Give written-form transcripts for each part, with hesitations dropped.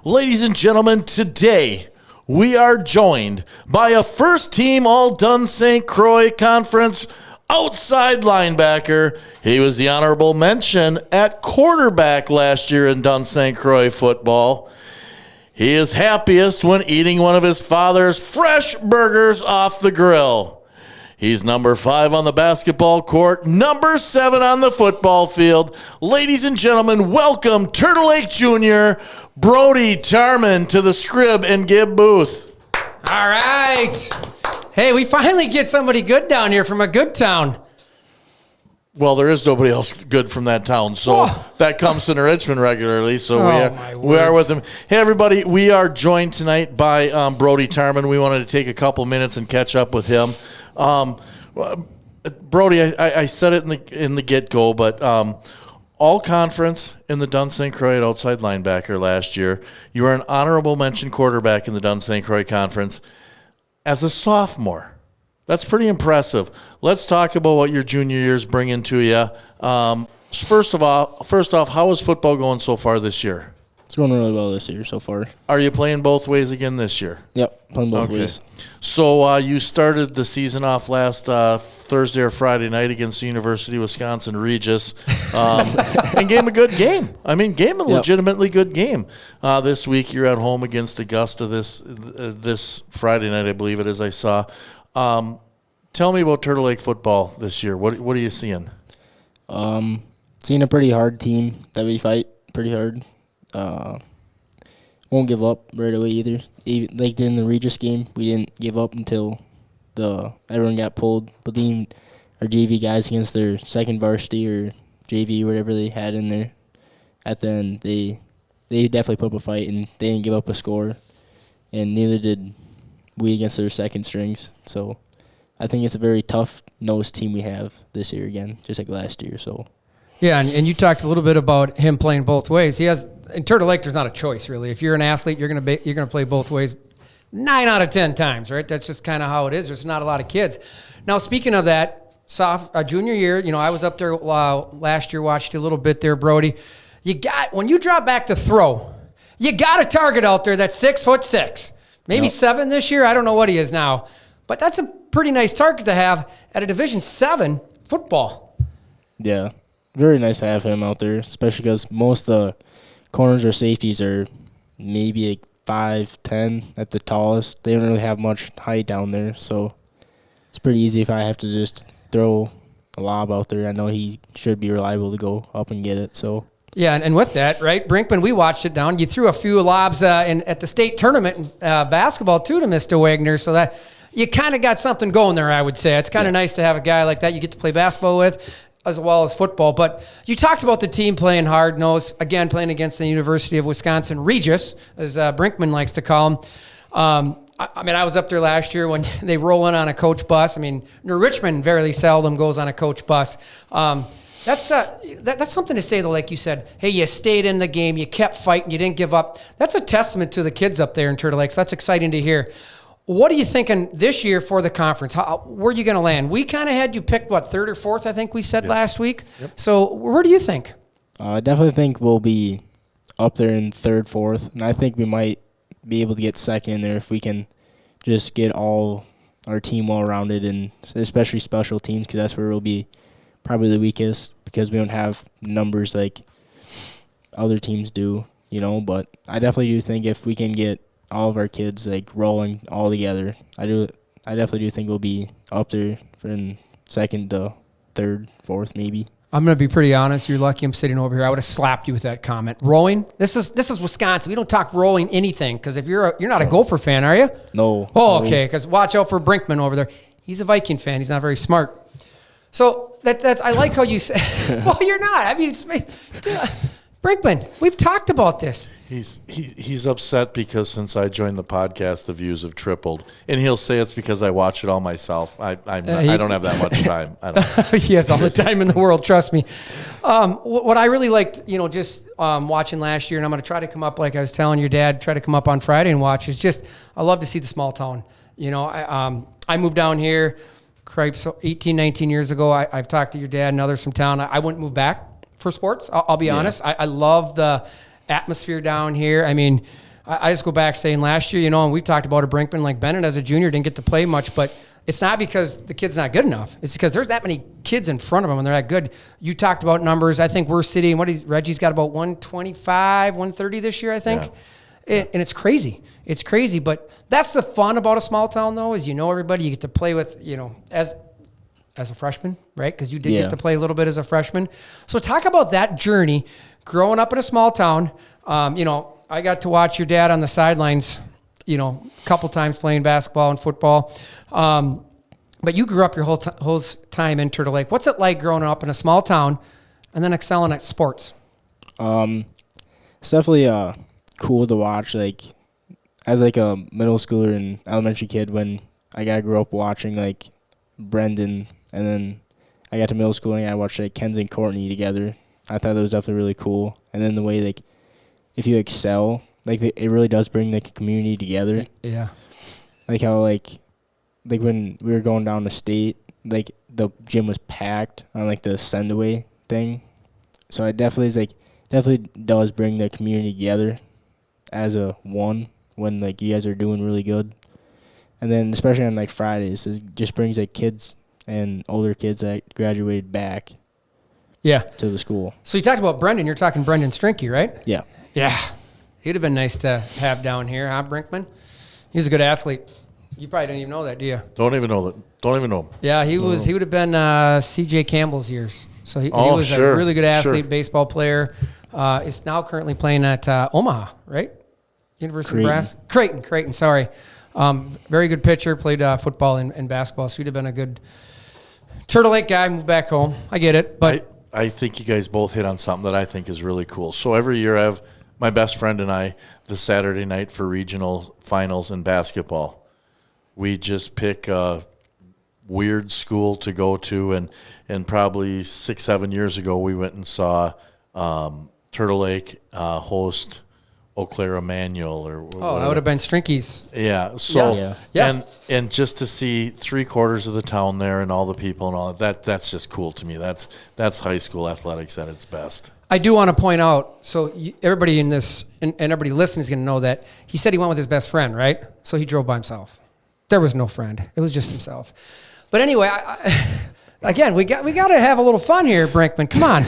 Ladies and gentlemen, today we are joined by a first-team All-Dun St. Croix Conference outside linebacker. He was the honorable mention at quarterback last year in Dun St. Croix football. He is happiest when eating one of his father's fresh burgers off the grill. He's number 5 on the basketball court, number 7 on the football field. Ladies and gentlemen, welcome Turtle Lake Jr., Brody Tarman, to the Scrib and Gib booth. All right. Hey, we finally get somebody good down here from a good town. Well, there is nobody else good from that town, so that comes to Richmond regularly. So we are with him. Hey, everybody, we are joined tonight by Brody Tarman. We wanted to take a couple minutes and catch up with him. Brody, I said it in the get-go, but all conference in the Dun St. Croix at outside linebacker last year. You were an honorable mention quarterback in the Dun St. Croix conference as a sophomore. That's pretty impressive. Let's talk about what your junior year's bringing to you. First off, how is football going so far this year? It's going really well this year so far. Are you playing both ways again this year? Yep, playing both ways. So you started the season off last Thursday or Friday night against the University of Wisconsin Regis and gave a good game. I mean, gave a legitimately good game. This week you're at home against Augusta this Friday night, I believe it is, I saw. Tell me about Turtle Lake football this year. What are you seeing? Seeing a pretty hard team that we fight pretty hard. Won't give up right away either. Even, like in the Regis game, we didn't give up until everyone got pulled. But then our JV guys against their second varsity or JV, whatever they had in there, at the end, they definitely put up a fight and they didn't give up a score. And neither did we against their second strings. So I think it's a very tough-nosed team we have this year again, just like last year. So. Yeah, and you talked a little bit about him playing both ways. He has in Turtle Lake. There's not a choice really. If you're an athlete, you're gonna play both ways, 9 out of 10 times, right? That's just kind of how it is. There's not a lot of kids. Now, speaking of that, junior year, I was up there last year, watched you a little bit there, Brody. When you drop back to throw, you got a target out there that's 6'6", maybe 7 this year. I don't know what he is now, but that's a pretty nice target to have at a Division 7 football. Yeah. Very nice to have him out there, especially because most of the corners or safeties are maybe like 5'10" at the tallest. They don't really have much height down there, so it's pretty easy if I have to just throw a lob out there. I know he should be reliable to go up and get it. So yeah, and with that, right, Brinkman, we watched it down. You threw a few lobs at the state tournament in basketball too to Mr. Wagner, so that you kind of got something going there, I would say. It's kind of nice to have a guy like that you get to play basketball with, as well as football. But you talked about the team playing hard-nosed, again, playing against the University of Wisconsin Regis, as Brinkman likes to call them. I was up there last year when they roll in on a coach bus. New Richmond very seldom goes on a coach bus. That's something to say, though, like you said. Hey, you stayed in the game, you kept fighting, you didn't give up. That's a testament to the kids up there in Turtle Lake. So that's exciting to hear. What are you thinking this year for the conference? Where are you going to land? We kind of had you picked, 3rd or 4th, I think we said last week. Yep. So where do you think? I definitely think we'll be up there in 3rd, 4th, and I think we might be able to get 2nd in there if we can just get all our team well-rounded, and especially special teams, because that's where we'll be probably the weakest because we don't have numbers like other teams do, But I definitely do think if we can get all of our kids rolling all together, I definitely do think we'll be up there from 2nd to 3rd, 4th maybe. I'm going to be pretty honest. You're lucky I'm sitting over here. I would have slapped you with that comment. Rowing? This is Wisconsin. We don't talk rowing anything because if you're not a Gopher fan, are you? No. Oh, okay. Because watch out for Brinkman over there. He's a Viking fan. He's not very smart. So that's I like how you say. Well, you're not. Brinkman, we've talked about this. He's upset because since I joined the podcast, the views have tripled, and he'll say it's because I watch it all myself. I don't have that much time. He has all the time in the world. Trust me. What I really liked, just watching last year, and I'm going to try to come up like I was telling your dad, try to come up on Friday and watch. Is just I love to see the small town. I moved down here, 18, 19 years ago. I've talked to your dad and others from town. I wouldn't move back for sports. I'll be honest. I love the atmosphere down here. I just go back saying last year, and we talked about it, Brinkman, like Bennett as a junior didn't get to play much, but it's not because the kid's not good enough. It's because there's that many kids in front of him and they're that good. You talked about numbers. I think we're sitting, Reggie's got about 125, 130 this year, I think. Yeah. And it's crazy. It's crazy, but that's the fun about a small town, though, is everybody. You get to play with, as a freshman, right? Because you did get to play a little bit as a freshman. So talk about that journey, growing up in a small town. I got to watch your dad on the sidelines, a couple times playing basketball and football. But you grew up your whole time in Turtle Lake. What's it like growing up in a small town and then excelling at sports? It's definitely cool to watch, like, as like a middle schooler and elementary kid when I grew up watching like Brendan, and then I got to middle school and I watched like Kenzie and Courtney together. I thought that was definitely really cool. And then the way like if you excel, like it really does bring the community together. Yeah. Like how like when we were going down to state, like the gym was packed on like the send away thing. So it definitely does bring the community together as a one when like you guys are doing really good. And then especially on like Fridays, it just brings like kids and older kids that graduated back to the school. So you talked about Brendan. You're talking Brendan Strinky, right? Yeah. Yeah. He'd have been nice to have down here, huh, Brinkman? He's a good athlete. You probably don't even know that, do you? Don't even know him. Yeah, he would have been C.J. Campbell's years. So he was a really good athlete, baseball player. Is now currently playing at Omaha, right? University of Nebraska. Creighton, sorry. Very good pitcher, played football and basketball, so he'd have been a good Turtle Lake guy, moved back home. I get it. But I think you guys both hit on something that I think is really cool. So every year I have my best friend and I, the Saturday night for regional finals in basketball, we just pick a weird school to go to, and probably 6-7 years ago we went and saw Turtle Lake host Eau Claire Emmanuel that would have been Strinky's. Yeah. So and just to see 3/4 of the town there and all the people and all that's just cool to me. That's high school athletics at its best. I do want to point out, so everybody in this and everybody listening is going to know that he said he went with his best friend, right? So he drove by himself. There was no friend. It was just himself. But anyway, again, we got to have a little fun here, Brinkman. Come on.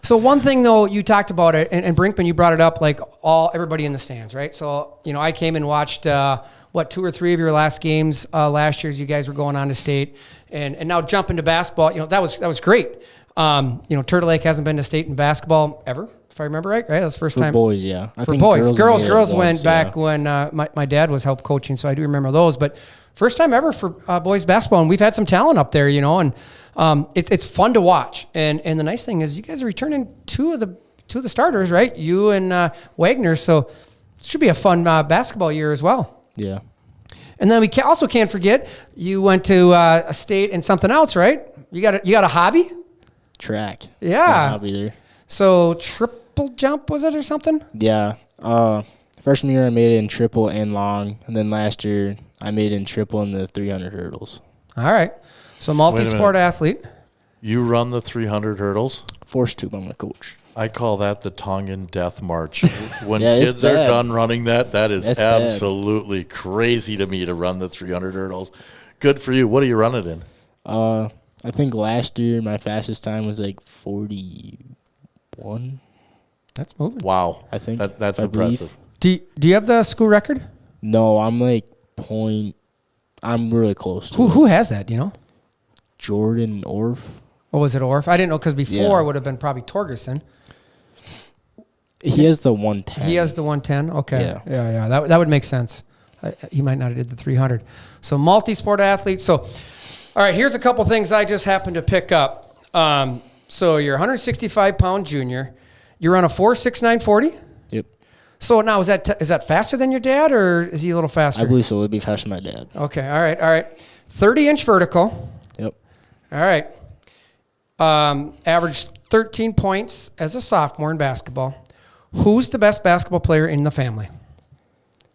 So one thing, though, you talked about it, and Brinkman, you brought it up, like everybody in the stands, right? So, I came and watched, 2 or 3 of your last games last year as you guys were going on to state, and now jumping to basketball, that was great. Turtle Lake hasn't been to state in basketball ever, if I remember right? That was the first time. For boys, yeah. For boys. Girls went back when my dad was help coaching, so I do remember those. But first time ever for boys basketball, and we've had some talent up there, and it's fun to watch. And the nice thing is you guys are returning two of the starters, right? You and Wagner, so it should be a fun basketball year as well. Yeah. And then we also can't forget you went to a state and something else, right? You got a hobby? Track. Yeah. Hobby there. So triple jump, was it, or something? Yeah. Freshman year I made it in triple and long, and then last year I made it in triple in the 300 hurdles. All right. So multi-sport athlete. You run the 300 hurdles? Forced to by my coach. I call that the Tongan Death March. When Yeah, kids are done running that is That's absolutely crazy to me to run the 300 hurdles. Good for you. What are you running in? I think last year my fastest time was like 41. That's moving. Wow. I think that's I impressive. Do you have the school record? No, I'm like I'm really close to it. Who has that, do you know? Jordan Orff. Or was it Orff? I didn't know because before Yeah. it would have been probably Torgerson. He has the 110. He has the 110? Okay. Yeah. That would make sense. He might not have did the 300. So multi-sport athlete. So, all right, here's a couple things I just happened to pick up. So you're 165-pound junior. You're on a 4.69 40? Yep. So now is that faster than your dad, or is he a little faster? I believe so. It would be faster than my dad. Okay, all right. 30-inch vertical. Yep. All right. Averaged 13 points as a sophomore in basketball. Who's the best basketball player in the family?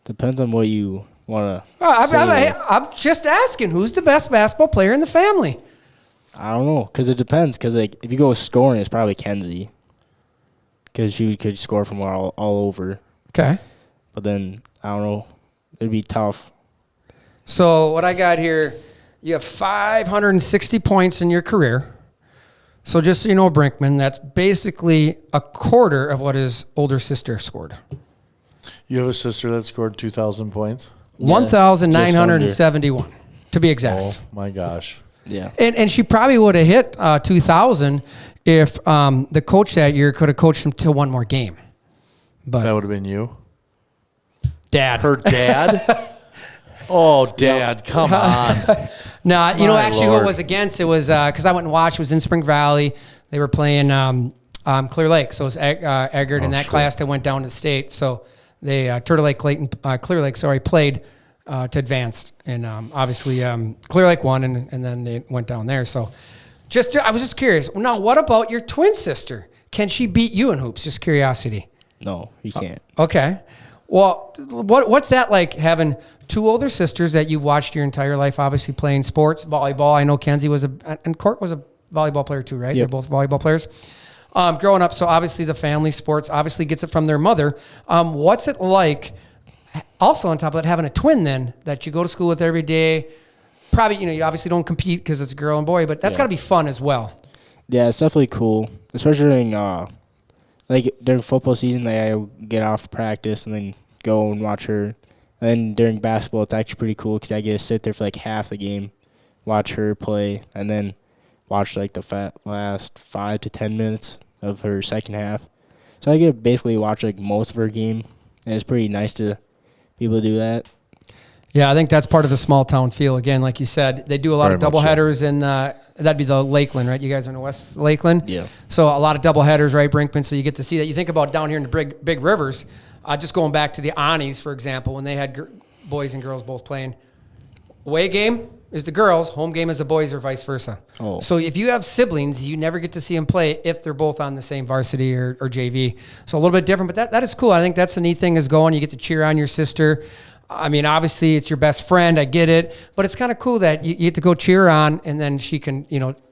Depends on what you want to I'm just asking, who's the best basketball player in the family? I don't know, because it depends. Because like, if you go scoring, it's probably Kenzie. Because she could score from all over. Okay. But then, I don't know, it'd be tough. So what I got here, you have 560 points in your career. So just so you know, Brinkman, that's basically a quarter of what his older sister scored. You have a sister that scored 2,000 points? 1,971, to be exact. Oh, my gosh. Yeah. And she probably would have hit 2,000 if the coach that year could have coached him to one more game. But That would have been you? Dad. Her dad? Oh, Dad, come on. No, you know, My actually, who Lord. it was against, it was because I went and watched. It was in Spring Valley. They were playing Clear Lake, so it was Eggert in that class that went down to the state. So they Turtle Lake, Clear Lake, played to advance, and obviously Clear Lake won, and then they went down there. So I was just curious. Now, what about your twin sister? Can she beat you in hoops? Just curiosity. No, he can't. Okay. Well, what's that like, having two older sisters that you watched your entire life, obviously playing sports, volleyball? I know Kenzie and Court was a volleyball player too, right? Yep. They're both volleyball players. Growing up, so obviously the family sports obviously gets it from their mother. What's it like, also on top of that, having a twin then that you go to school with every day? Probably, you obviously don't compete because it's a girl and boy, but that's got to be fun as well. Yeah, it's definitely cool, especially during football season. I get off practice and then go and watch her. And then during basketball, it's actually pretty cool because I get to sit there for like half the game, watch her play, and then watch like the last 5 to 10 minutes of her second half. So I get to basically watch like most of her game, and it's pretty nice to be able to do that. Yeah, I think that's part of the small town feel. Again, like you said, they do a lot Very of much so. doubleheaders, and that'd be the Lakeland, right? You guys are in the West Lakeland? Yeah. So a lot of doubleheaders, right, Brinkman? So you get to see that. You think about down here in the big rivers, just going back to the Anis, for example, when they had boys and girls both playing. Away game is the girls, home game is the boys, or vice versa. Oh. So if you have siblings, you never get to see them play if they're both on the same varsity or JV. So a little bit different, but that is cool. I think that's the neat thing is going. You get to cheer on your sister. I mean, obviously, it's your best friend. I get it. But it's kind of cool that you get to go cheer on, and then she can,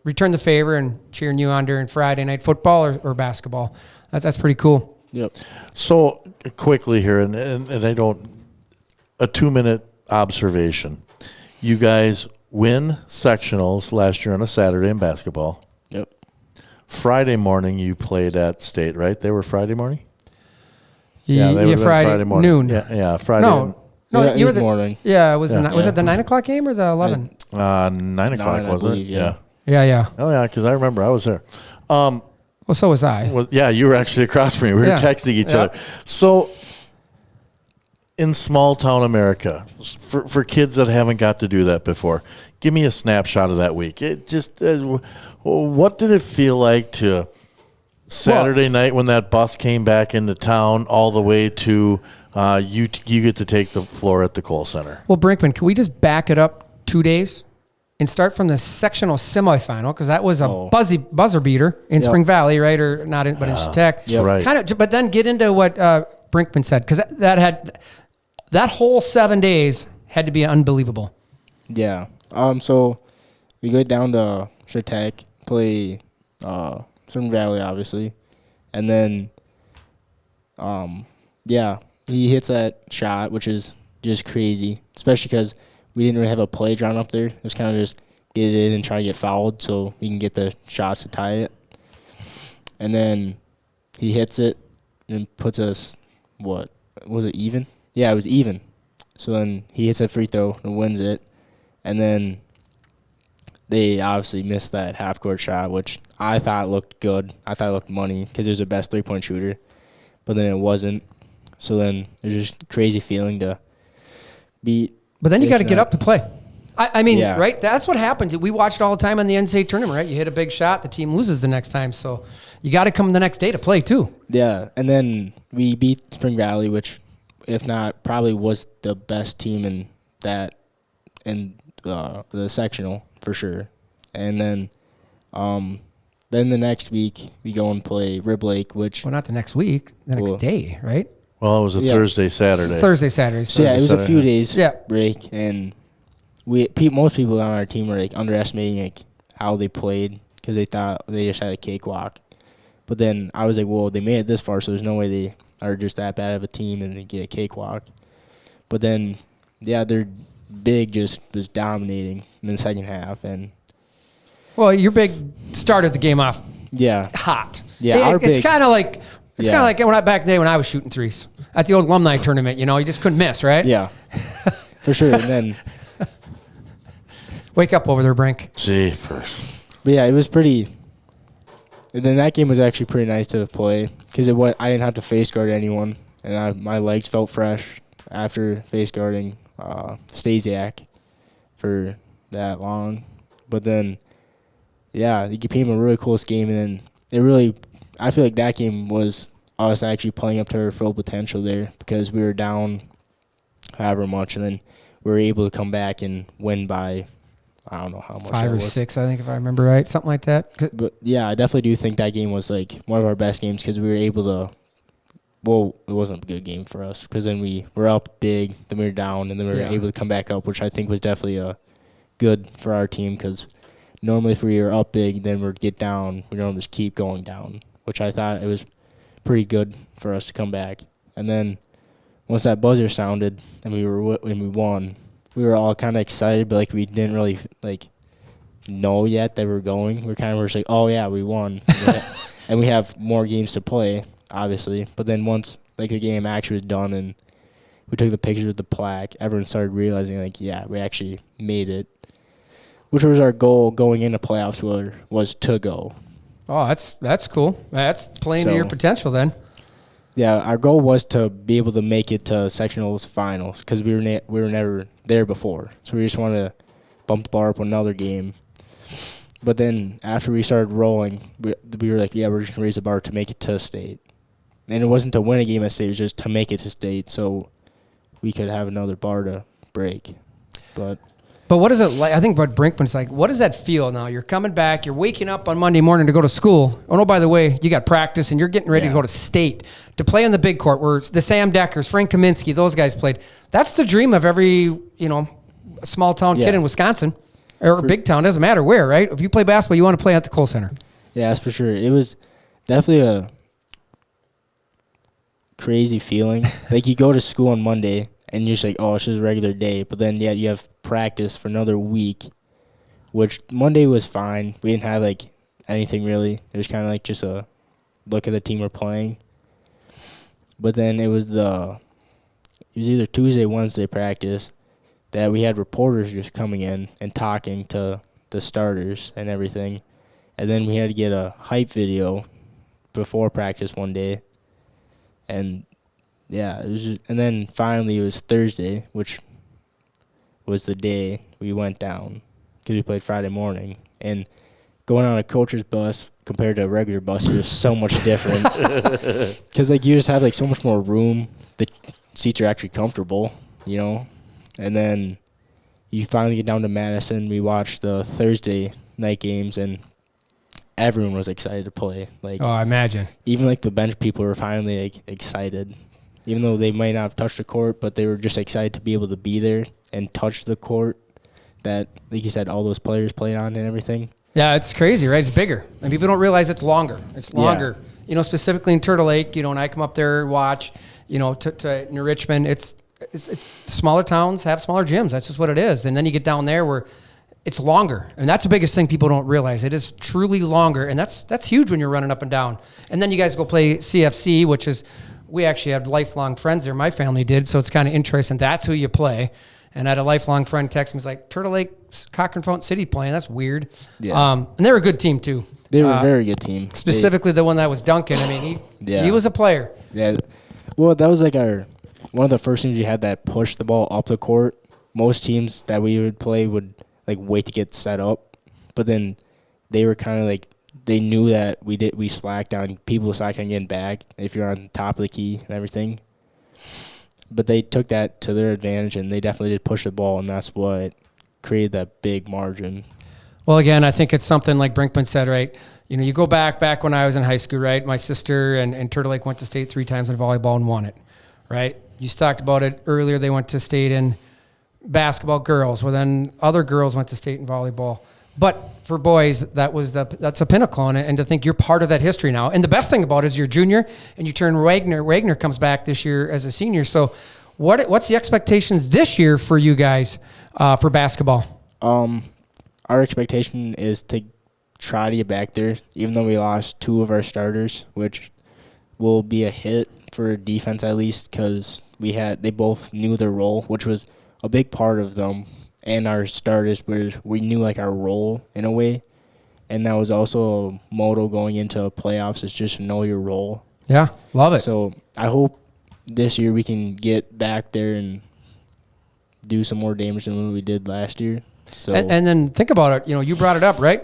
return the favor and cheering you on during Friday night football or basketball. That's pretty cool. Yep. So quickly here, and I don't, a 2-minute observation. You guys win sectionals last year on a Saturday in basketball. Yep. Friday morning you played at State, right? They were Friday morning? They would've been Friday morning. noon. Yeah, Friday. No, Yeah, it you were was morning. Yeah, it was. Yeah. Was it the 9 o'clock game or the 11? 9 o'clock, 9, I wasn't it? believe, yeah. Yeah. Oh, yeah, because I remember I was there. Well, so was I. Well, yeah, you were actually across from me. We were Yeah. texting each Yeah. other. So, in small town America, for kids that haven't got to do that before, give me a snapshot of that week. It just, what did it feel like to Saturday night when that bus came back into town all the way to you get to take the floor at the Kohl Center? Well, Brinkman, can we just back it up 2 days and start from the sectional semifinal, because that was a buzzer beater in Spring Valley, right? Or not, but in Tech. That's right. Kind of, but then get into what Brinkman said, because that whole 7 days had to be unbelievable. Yeah. So we go down to Tech, play Spring Valley, obviously, and then he hits that shot, which is just crazy, especially because we didn't really have a play drawn up there. It was kind of just get it in and try to get fouled so we can get the shots to tie it. And then he hits it and puts us, what, was it even? Yeah, it was even. So then he hits a free throw and wins it. And then they obviously missed that half-court shot, which I thought looked good. I thought it looked money because it was their best three-point shooter. But then it wasn't. So then it was just a crazy feeling to beat. But then you got to get up to play. I mean, Yeah. right? That's what happens. We watch it all the time in the NCAA tournament, right? You hit a big shot, the team loses the next time. So you got to come the next day to play, too. Yeah, and then we beat Spring Valley, which, if not, probably was the best team in the sectional for sure. And then the next week we go and play Rib Lake, which Well, not the next week, the next day, right? Well, it was a Yeah. Saturday. Thursday, Saturday. so yeah, it was a few days Yeah. break, and most people on our team were like underestimating like how they played because they thought they just had a cakewalk. But then I was like, well, they made it this far, so there's no way they are just that bad of a team and they get a cakewalk. But then, yeah, their big just was dominating in the second half. And Well, your big started the game off yeah, hot. Yeah, it's kind of like back in the day when I was shooting threes at the old alumni tournament. You just couldn't miss, right? yeah, for sure. And then, Wake up over there, Brink. Jeepers. but yeah, it was pretty. And then that game was actually pretty nice to play because I didn't have to face guard anyone, and my legs felt fresh after face guarding Stasiak for that long. But then, yeah, it became a really close game, and then I feel like that game was us actually playing up to our full potential there because we were down however much, and then we were able to come back and win by, I don't know how much. 5 or 6, I think, if I remember right. Something like that. But, yeah, I definitely do think that game was, like, one of our best games because we were able to – well, it wasn't a good game for us because then we were up big, then we were down, and then we were able to come back up, which I think was definitely good for our team because normally if we were up big, then we'd get down. We don't just keep going down, which I thought it was pretty good for us to come back. And then once that buzzer sounded and we won, we were all kind of excited, but, like, we didn't really, like, know yet that we were going. We were just like, oh, yeah, we won. And we have more games to play, obviously. But then once, like, the game actually was done and we took the pictures with the plaque, everyone started realizing, like, yeah, we actually made it, which was our goal going into playoffs was to go. Oh, that's cool. That's playing to your potential then. Yeah, our goal was to be able to make it to sectionals finals because we were never there before. So we just wanted to bump the bar up another game. But then after we started rolling, we were like, yeah, we're just going to raise the bar to make it to state. And it wasn't to win a game at state, it was just to make it to state so we could have another bar to break. But what is it like? I think what Brinkman's like, what does that feel now? You're coming back, you're waking up on Monday morning to go to school. Oh, no, by the way, you got practice and you're getting ready to go to state to play on the big court where it's the Sam Deckers, Frank Kaminsky, those guys played. That's the dream of every, small town kid in Wisconsin or big town, doesn't matter where, right? If you play basketball, you want to play at the Kohl Center. Yeah, that's for sure. It was definitely a crazy feeling. Like, you go to school on Monday and you're just like, oh, it's just a regular day. But then, yeah, you have practice for another week, which Monday was fine. We didn't have, like, anything really. It was kind of like just a look at the team we're playing. But then it was either Tuesday, Wednesday practice that we had reporters just coming in and talking to the starters and everything. And then we had to get a hype video before practice one day. And yeah, it was just, and then finally it was Thursday, which was the day we went down because we played Friday morning. And going on a coach's bus compared to a regular bus is so much different because, like, you just have, like, so much more room. The seats are actually comfortable, And then you finally get down to Madison. We watched the Thursday night games, and everyone was excited to play. Like, oh, I imagine. Even, like, the bench people were finally, like, excited. Even though they might not have touched the court, but they were just excited to be able to be there and touch the court that, like you said, all those players played on and everything. Yeah, it's crazy, right? It's bigger. And people don't realize it's longer. It's longer. Yeah. Specifically in Turtle Lake, and I come up there and watch, to New Richmond, it's smaller towns have smaller gyms. That's just what it is. And then you get down there where it's longer. And that's the biggest thing people don't realize. It is truly longer. And that's huge when you're running up and down. And then you guys go play CFC, which is, we actually have lifelong friends there. My family did. So it's kind of interesting. That's who you play. And I had a lifelong friend text me. He's like, Turtle Lake, Cochrane Fountain City playing. That's weird. Yeah. And they're a good team, too. They were a very good team. Specifically the one that was Duncan. I mean, he was a player. Yeah. Well, that was like one of the first teams you had that pushed the ball up the court. Most teams that we would play would, like, wait to get set up. But then they were kind of like, they knew that we slacked on, people slacked on getting back if you're on top of the key and everything. But they took that to their advantage, and they definitely did push the ball, and that's what created that big margin. Well, again, I think it's something like Brinkman said, right? You go back when I was in high school, right? My sister and Turtle Lake went to state 3 times in volleyball and won it, right? You talked about it earlier. They went to state in basketball girls. Well, then other girls went to state in volleyball. But for boys, that's a pinnacle, and to think you're part of that history now. And the best thing about it is you're junior, and you turn Wagner. Wagner comes back this year as a senior. So what's the expectations this year for you guys for basketball? Our expectation is to try to get back there, even though we lost 2 of our starters, which will be a hit for defense at least, because they both knew their role, which was a big part of them. And our starters, we knew like our role in a way, and that was also a motto going into playoffs, is just know your role. Yeah, love it. So I hope this year we can get back there and do some more damage than we did last year. So and then think about it. You brought it up, right?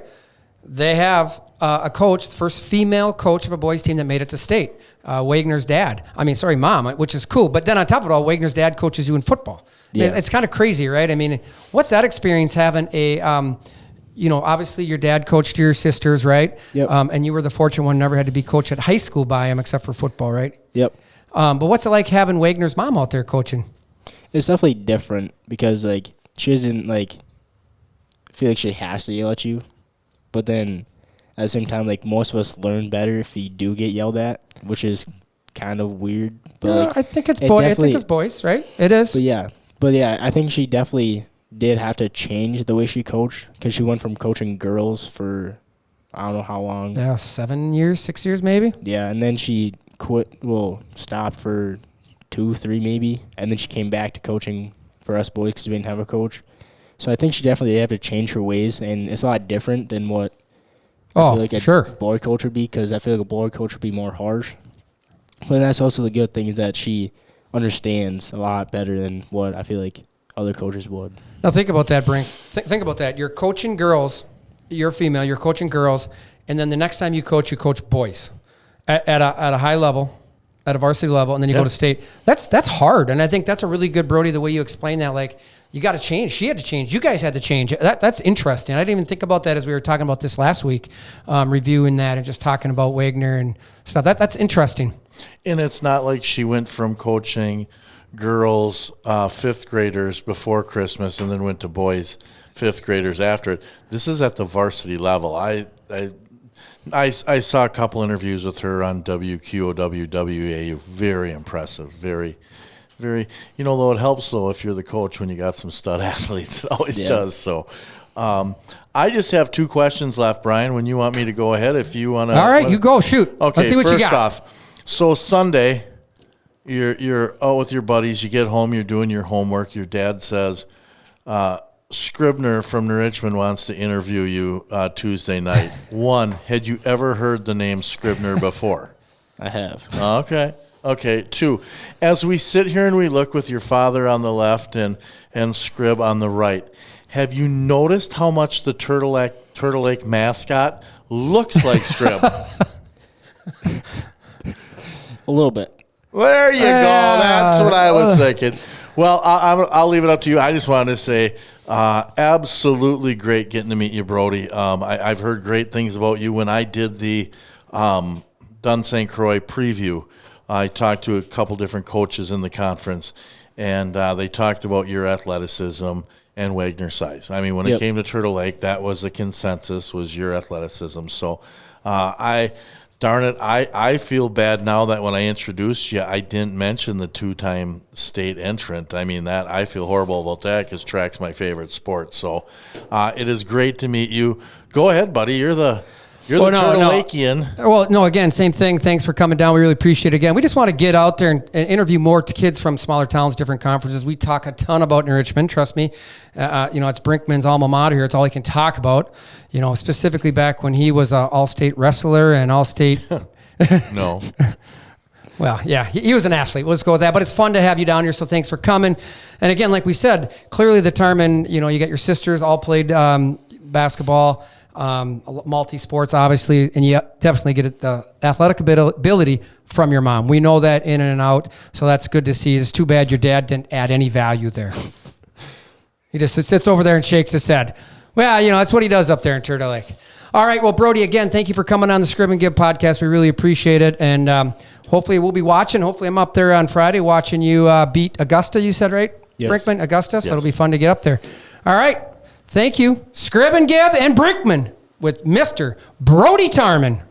They have a coach, the first female coach of a boys team that made it to state. Wagner's mom, which is cool. But then on top of it all, Wagner's dad coaches you in football. Yeah. It's kind of crazy, right? I mean, what's that experience having obviously your dad coached your sisters, right? Yep. And you were the fortunate one, never had to be coached at high school by him except for football, right? Yep. But what's it like having Wagner's mom out there coaching? It's definitely different because, like, she doesn't, like, feel like she has to yell at you. But then at the same time, like, most of us learn better if you do get yelled at, which is kind of weird. But yeah, like, I think it's boys, right? It is. But yeah, I think she definitely did have to change the way she coached, because she went from coaching girls for I don't know how long. Yeah, 7 years, 6 years maybe. Yeah, and then she stopped for 2, 3 maybe, and then she came back to coaching for us boys because we didn't have a coach. So I think she definitely had to change her ways, and it's a lot different than what I feel like a boy coach would be, because I feel like a boy coach would be more harsh. But that's also the good thing, is that she understands a lot better than what I feel like other coaches would. Now think about that, Brink. Think about that. You're coaching girls. You're female. You're coaching girls, and then the next time you coach boys at a high level, at a varsity level, and then you go to state. That's hard, and I think that's a really good, Brody, the way you explain that. Like, you got to change. She had to change. You guys had to change. That's interesting. I didn't even think about that as we were talking about this last week, reviewing that and just talking about Wagner and stuff. That's interesting. And it's not like she went from coaching girls, 5th graders before Christmas, and then went to boys, 5th graders after it. This is at the varsity level. I saw a couple interviews with her on WQOW, WAU. Very impressive. Very, very. Though it helps, though, if you're the coach when you got some stud athletes. It always does. So I just have 2 questions left, Brian, when you want me to go ahead. If you want to. All right, you go. Shoot. Okay, let's see what you got. First off, so Sunday, you're out with your buddies. You get home. You're doing your homework. Your dad says, Scribner from New Richmond wants to interview you Tuesday night. 1, had you ever heard the name Scribner before? I have. Okay. 2, as we sit here and we look with your father on the left and Scrib on the right, have you noticed how much the Turtle Lake mascot looks like Scrib? A little bit. There you go. That's what I was thinking. Well, I'll leave it up to you. I just wanted to say, absolutely great getting to meet you, Brody. I've heard great things about you. When I did the Dunn St. Croix preview, I talked to a couple different coaches in the conference, and they talked about your athleticism and Wagner's size. I mean, when it came to Turtle Lake, that was the consensus, was your athleticism. So darn it, I feel bad now that when I introduced you, I didn't mention the 2-time state entrant. I mean, that I feel horrible about that, because track's my favorite sport. So it is great to meet you. Go ahead, buddy. You're the Turtle Lakean. Well, no, again, same thing. Thanks for coming down. We really appreciate it. Again, we just want to get out there and interview more kids from smaller towns, different conferences. We talk a ton about New Richmond. Trust me. It's Brinkman's alma mater here. It's all he can talk about. Specifically back when he was an all-state wrestler and all-state. No. Well, yeah, he was an athlete. Let's go with that. But it's fun to have you down here, so thanks for coming. And again, like we said, clearly the Tarman, you got your sisters all played basketball. Multi-sports, obviously, and you definitely get the athletic ability from your mom. We know that in and out, so that's good to see. It's too bad your dad didn't add any value there. He just sits over there and shakes his head. Well, that's what he does up there in Turtle Lake. All right, well, Brody, again, thank you for coming on the Scrib and Give podcast. We really appreciate it, and hopefully we'll be watching. Hopefully I'm up there on Friday watching you beat Augusta, you said, right? Yes. Brinkman, Augusta, so yes. It'll be fun to get up there. All right. Thank you, Scrib and Gib and Brinkman with Mr. Brody Tarman.